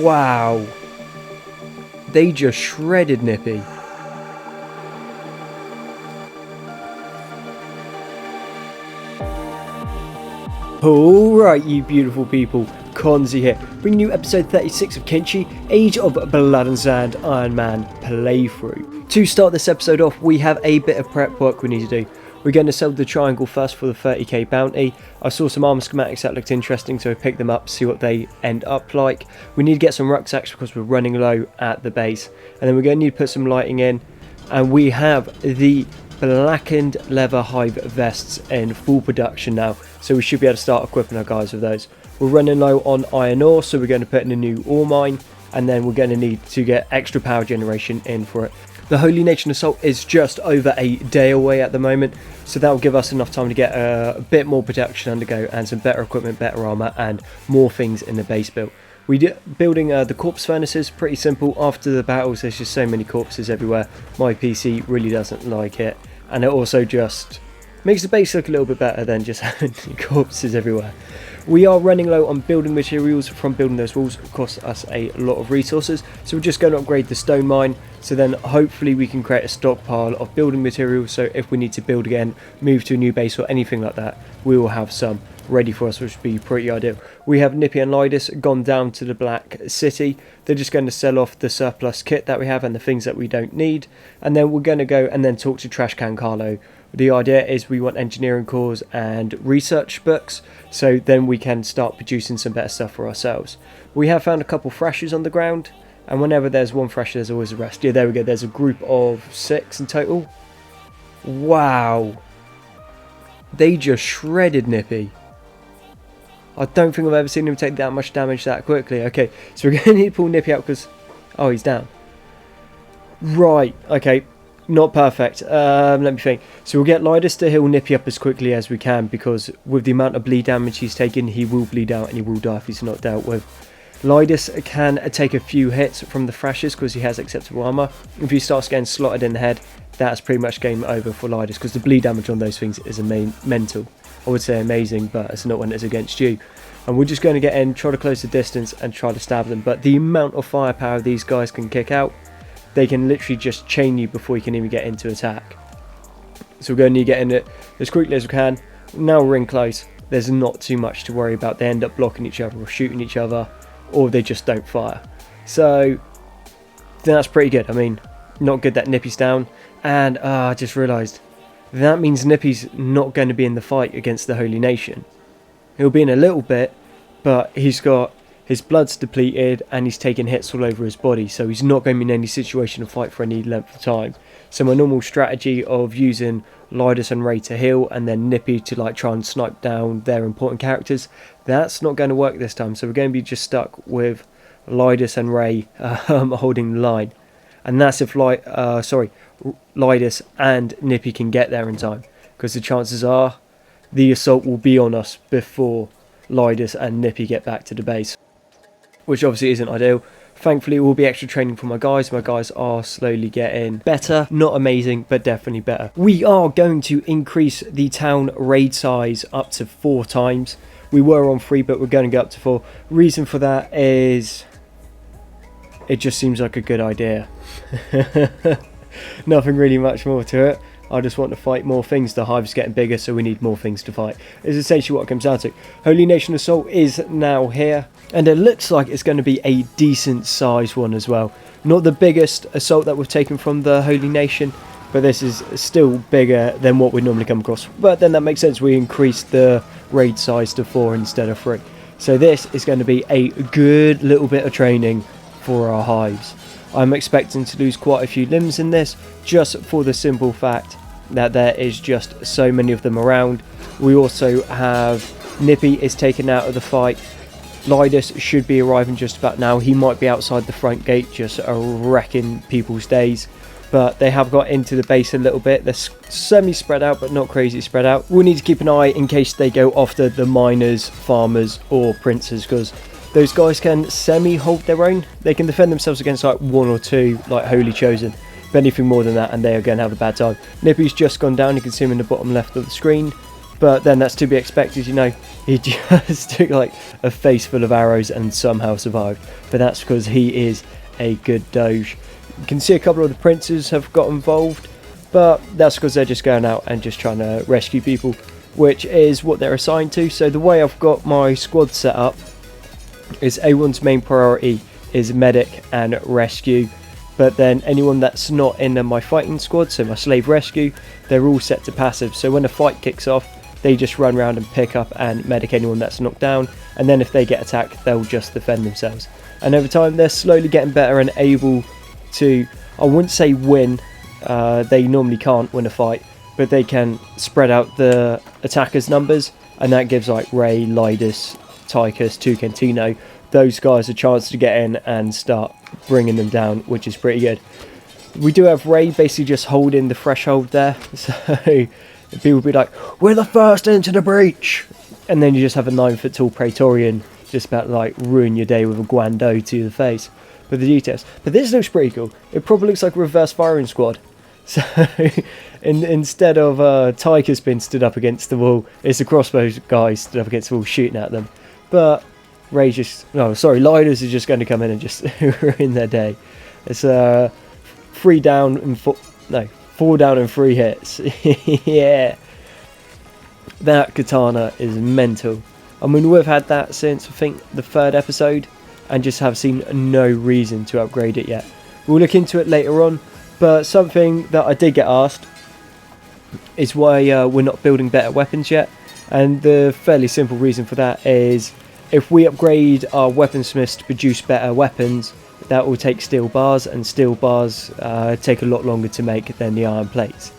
Wow. They just shredded Nippy. Alright, you beautiful people, Konzi here, bringing you episode 36 of Kenshi, Age of Blood and Sand Iron Man playthrough. To start this episode off, we have a bit of prep work we need to do. We're going to sell the triangle first for the 30k bounty. I saw some armor schematics that looked interesting, so I picked them up, see what they end up like. We need to get some rucksacks because we're running low at the base. And then we're going to need to put some lighting in. And we have the blackened leather hive vests in full production now, so we should be able to start equipping our guys with those. We're running low on iron ore, so we're going to put in a new ore mine, and then we're going to need to get extra power generation in for it. The Holy Nation Assault is just over a day away at the moment, so that will give us enough time to get a bit more production undergo and some better equipment, better armor, and more things in the base build. Building the corpse furnaces, pretty simple. After the battles, there's just so many corpses everywhere. My PC really doesn't like it, and it also just makes the base look a little bit better than just having corpses everywhere. We are running low on building materials from building those walls. It costs us a lot of resources, so we're just going to upgrade the stone mine, so then hopefully we can create a stockpile of building materials, so if we need to build again, move to a new base or anything like that, we will have some ready for us, which would be pretty ideal. We have Nippy and Lidus gone down to the Black City. They're just going to sell off the surplus kit that we have and the things that we don't need, and then we're going to go and then talk to Trash Can Carlo. The idea is we want engineering cores and research books, so then we can start producing some better stuff for ourselves. We have found a couple thrashers on the ground, and whenever there's one thrasher there's always a rest. Yeah, there we go, there's a group of 6 in total. Wow, they just shredded Nippy. I don't think I've ever seen him take that much damage that quickly. Okay, so we're going to need to pull Nippy out because... oh, he's down. Right, okay. Not perfect. Let me think. So we'll get Lidus to heal Nippy up as quickly as we can, because with the amount of bleed damage he's taken, he will bleed out and he will die if he's not dealt with. Lidus can take a few hits from the thrashers because he has acceptable armor. If he starts getting slotted in the head, that's pretty much game over for Lidus, because the bleed damage on those things is mental. I would say amazing, but it's not when it's against you. And we're just going to get in, try to close the distance and try to stab them. But the amount of firepower these guys can kick out, they can literally just chain you before you can even get into attack. So we're going to need to get in it as quickly as we can. Now we're in close. There's not too much to worry about. They end up blocking each other or shooting each other, or they just don't fire. So that's pretty good. I mean, not good that Nippy's down. And I just realised that means Nippy's not going to be in the fight against the Holy Nation. He'll be in a little bit, but his blood's depleted and he's taking hits all over his body, so he's not going to be in any situation to fight for any length of time. So my normal strategy of using Lidus and Ray to heal and then Nippy to like try and snipe down their important characters, that's not going to work this time. So we're going to be just stuck with Lidus and Ray holding the line, and that's if Lidus and Nippy can get there in time, because the chances are the assault will be on us before Lidus and Nippy get back to the base, which obviously isn't ideal. Thankfully, it will be extra training for my guys. My guys are slowly getting better. Not amazing, but definitely better. We are going to increase the town raid size up to 4 times. We were on 3, but we're going to go up to 4. Reason for that is it just seems like a good idea. Nothing really much more to it. I just want to fight more things. The hive's getting bigger, so we need more things to fight. Is essentially what it comes down to. Holy Nation Assault is now here, and it looks like it's going to be a decent sized one as well. Not the biggest assault that we've taken from the Holy Nation, but this is still bigger than what we normally come across. But then that makes sense. We increased the raid size to 4 instead of 3. So this is going to be a good little bit of training for our hives. I'm expecting to lose quite a few limbs in this, just for the simple fact that there is just so many of them around. We also have Nippy is taken out of the fight. Lidus should be arriving just about now. He might be outside the front gate just wrecking people's days, but they have got into the base a little bit. They're semi spread out, but not crazy spread out. We'll need to keep an eye in case they go after the miners, farmers or princes, because those guys can semi hold their own. They can defend themselves against like 1 or 2 like Holy Chosen. If anything more than that, and they are going to have a bad time. Nippy's just gone down. You can see him in the bottom left of the screen. But then that's to be expected, you know. He just took like a face full of arrows and somehow survived. But that's because he is a good doge. You can see a couple of the princes have got involved, but that's because they're just going out and just trying to rescue people, which is what they're assigned to. So the way I've got my squad set up is A1's main priority is medic and rescue, but then anyone that's not in my fighting squad, so my slave rescue, they're all set to passive. So when a fight kicks off, they just run around and pick up and medic anyone that's knocked down, and then if they get attacked, they'll just defend themselves. And over time, they're slowly getting better and able to, I wouldn't say win, they normally can't win a fight, but they can spread out the attackers' numbers, and that gives like Ray, Lidus, Tychus, Tukentino, those guys a chance to get in and start bringing them down, which is pretty good. We do have Ray basically just holding the threshold there, so people will be like, we're the first into the breach, and then you just have a 9-foot tall Praetorian just about to like ruin your day with a Guando to the face with the details. But this looks pretty cool. It probably looks like a reverse firing squad. So instead of Tychus being stood up against the wall, it's the crossbow guys stood up against the wall shooting at them. But Ray Lidus is just going to come in and just ruin their day. It's 4 down and 3 hits. Yeah, that katana is mental. I mean, we've had that since I think the 3rd episode and just have seen no reason to upgrade it yet. We'll look into it later on, but something that I did get asked is why we're not building better weapons yet, and the fairly simple reason for that is if we upgrade our weaponsmiths to produce better weapons, that will take steel bars, and steel bars take a lot longer to make than the iron plates.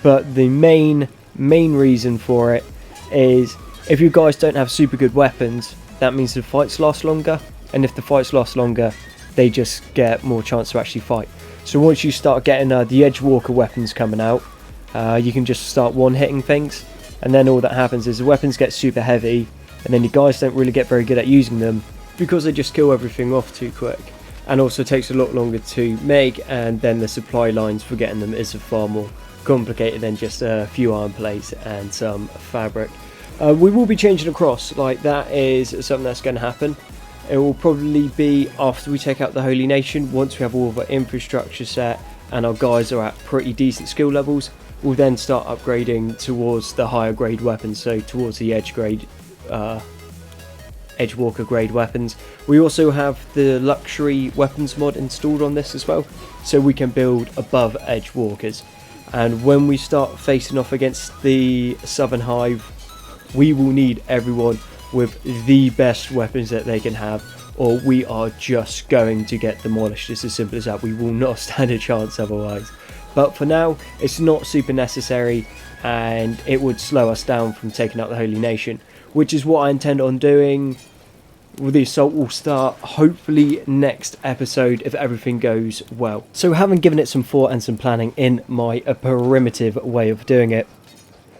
But the main reason for it is if you guys don't have super good weapons, that means the fights last longer, and if the fights last longer, they just get more chance to actually fight. So once you start getting the Edgewalker weapons coming out, you can just start one-hitting things, and then all that happens is the weapons get super heavy, and then you guys don't really get very good at using them because they just kill everything off too quick. And also takes a lot longer to make, and then the supply lines for getting them is far more complicated than just a few iron plates and some fabric. We will be changing across, like that is something that's going to happen. It will probably be after we take out the Holy Nation. Once we have all of our infrastructure set and our guys are at pretty decent skill levels, we'll then start upgrading towards the higher grade weapons, so towards the Edgewalker grade weapons. We also have the luxury weapons mod installed on this as well, so we can build above Edgewalkers. And when we start facing off against the Southern Hive, we will need everyone with the best weapons that they can have, or we are just going to get demolished. It's as simple as that. We will not stand a chance otherwise. But for now, it's not super necessary, and it would slow us down from taking out the Holy Nation, which is what I intend on doing. The assault will start hopefully next episode if everything goes well. So having given it some thought and some planning in my primitive way of doing it,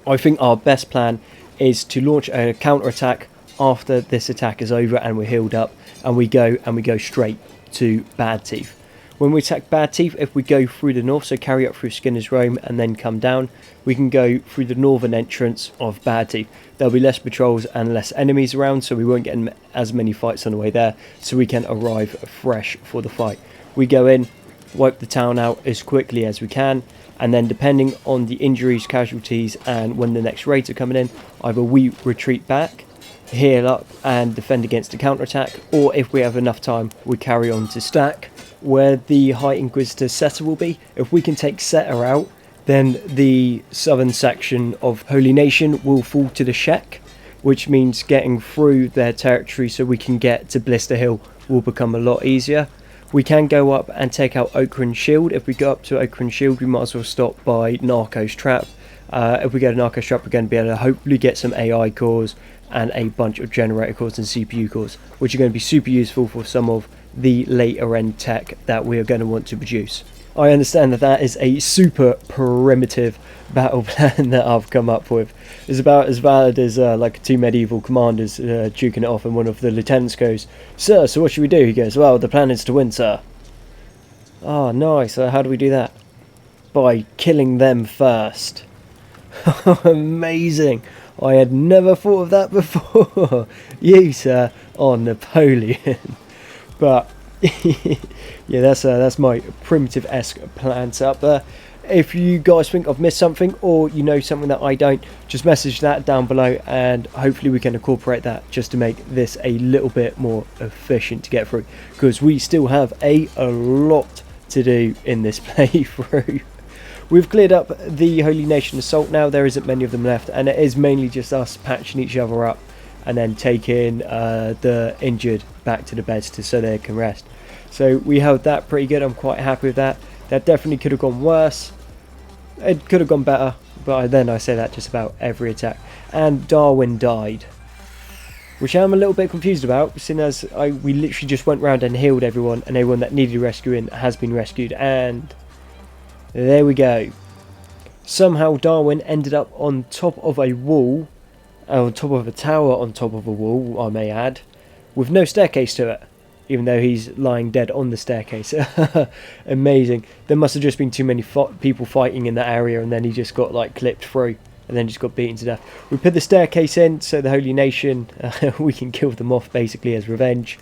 I think our best plan is to launch a counter-attack after this attack is over and we're healed up, and we go straight to Bad Teeth. When we attack Bad Teeth, if we go through the north, so carry up through Skinner's Roam and then come down, we can go through the northern entrance of Bad Teeth. There'll be less patrols and less enemies around, so we won't get as many fights on the way there, so we can arrive fresh for the fight. We go in, wipe the town out as quickly as we can, and then depending on the injuries, casualties, and when the next raids are coming in, either we retreat back, heal up and defend against a counterattack, or if we have enough time, we carry on to Stack, where the High Inquisitor Setter will be. If we can take Setter out, then the southern section of Holy Nation will fall to the Shek, which means getting through their territory so we can get to Blister Hill will become a lot easier. We can go up and take out Okran Shield. If we go up to Okran Shield, we might as well stop by Narco's Trap. If we go to Narco's Trap, we're going to be able to hopefully get some AI cores and a bunch of generator cores and CPU cores, which are going to be super useful for some of the later end tech that we are going to want to produce. I understand that that is a super primitive battle plan that I've come up with. It's about as valid as like two medieval commanders duking it off, and one of the lieutenants goes, "Sir, so what should we do?" He goes, "Well, the plan is to win, sir." Oh, nice. How do we do that? By killing them first. Amazing. I had never thought of that before. You, sir, are Napoleon. But yeah, that's my primitive-esque plan set up there. If you guys think I've missed something, or you know something that I don't, just message that down below, and hopefully we can incorporate that just to make this a little bit more efficient to get through, because we still have a lot to do in this playthrough. We've cleared up the Holy Nation assault now. There isn't many of them left, and it is mainly just us patching each other up and then taking the injured back to the beds so they can rest. So we held that pretty good. I'm quite happy with that. That definitely could have gone worse. It could have gone better, but then I say that just about every attack. And Darwin died, which I'm a little bit confused about, seeing as we literally just went round and healed everyone, and everyone that needed rescuing has been rescued, and there we go. Somehow Darwin ended up on top of a wall, on top of a tower on top of a wall, I may add, with no staircase to it, even though he's lying dead on the staircase. Amazing. There must have just been too many people fighting in that area, and then he just got like clipped through and then just got beaten to death. We put the staircase in so the Holy Nation, we can kill them off basically as revenge,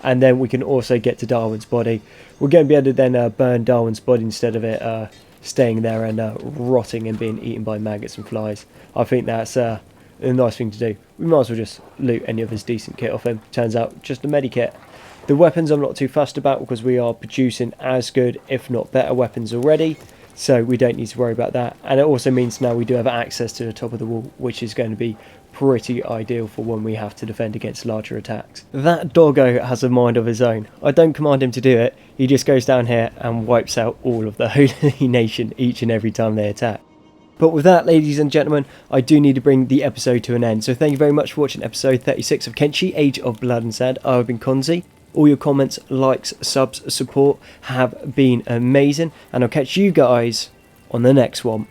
and then we can also get to Darwin's body. We're going to be able to then burn Darwin's body instead of it staying there and rotting and being eaten by maggots and flies. I think that's a nice thing to do. We might as well just loot any of his decent kit off him. Turns out just a medikit. The weapons I'm not too fussed about, because we are producing as good, if not better, weapons already, so we don't need to worry about that. And it also means now we do have access to the top of the wall, which is going to be pretty ideal for when we have to defend against larger attacks. That doggo has a mind of his own. I don't command him to do it, he just goes down here and wipes out all of the Holy Nation each and every time they attack. But with that, ladies and gentlemen, I do need to bring the episode to an end. So thank you very much for watching episode 36 of Kenshi, Age of Blood and Sand. I've been Konzi. All your comments, likes, subs, support have been amazing, and I'll catch you guys on the next one.